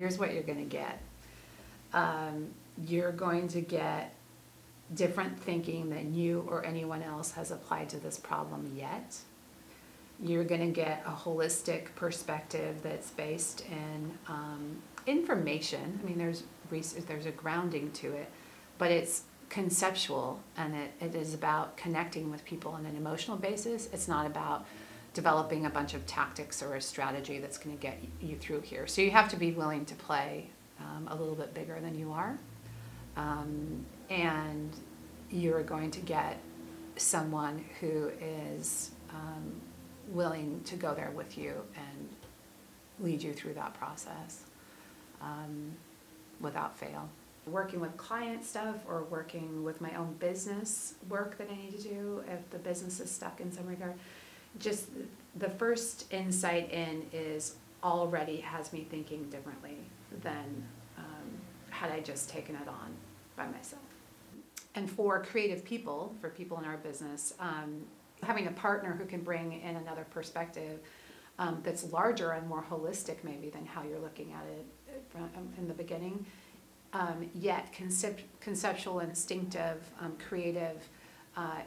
Here's what you're going to get. You're going to get different thinking than you or anyone else has applied to this problem yet. You're going to get a holistic perspective that's based in information. I mean, there's a grounding to it, but it's conceptual, and it is about connecting with people on an emotional basis. It's not about developing a bunch of tactics or a strategy that's going to get you through here. So you have to be willing to play a little bit bigger than you are. And you're going to get someone who is willing to go there with you and lead you through that process without fail. Working with client stuff or working with my own business work that I need to do if the business is stuck in some regard, just the first insight in is already has me thinking differently than had I just taken it on by myself. And for creative people, for people in our business, having a partner who can bring in another perspective that's larger and more holistic maybe than how you're looking at it in the beginning, yet conceptual, instinctive, creative,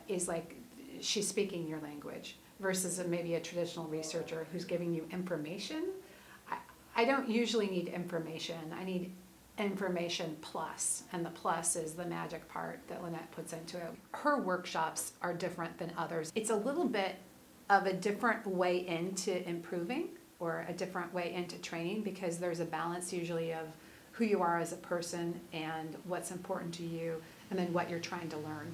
is like she's speaking your language versus maybe a traditional researcher who's giving you information. I don't usually need information. I need information plus, and the plus is the magic part that Lynette puts into it. Her workshops are different than others. It's a little bit of a different way into improving or a different way into training because there's a balance usually of who you are as a person and what's important to you and then what you're trying to learn.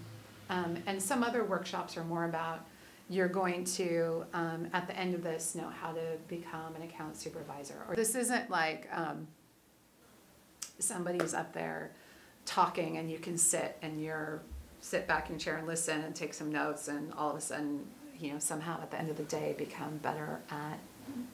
And some other workshops are more about you're going to, at the end of this, know how to become an account supervisor. Or this isn't like somebody's up there talking and you can sit back in your chair and listen and take some notes and all of a sudden, somehow at the end of the day become better at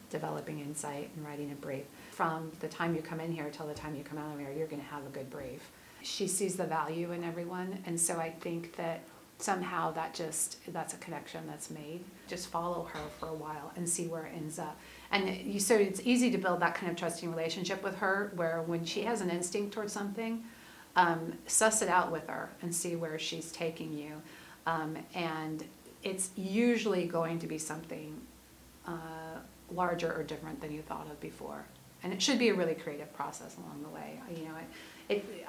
developing insight and writing a brief. From the time you come in here till the time you come out of here, you're going to have a good brief. She sees the value in everyone, and so I think that somehow that's a connection that's made. Just follow her for a while and see where it ends up. And so it's easy to build that kind of trusting relationship with her where when she has an instinct towards something, suss it out with her and see where she's taking you. And it's usually going to be something larger or different than you thought of before. And it should be a really creative process along the way.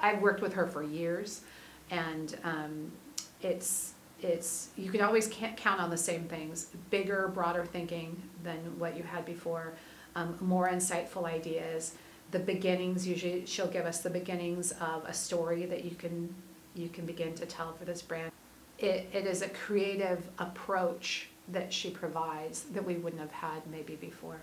I've worked with her for years, and it's you can always count on the same things: bigger, broader thinking than what you had before, more insightful ideas. The beginnings, usually she'll give us the beginnings of a story that you can begin to tell for this brand. It is a creative approach that she provides that we wouldn't have had maybe before.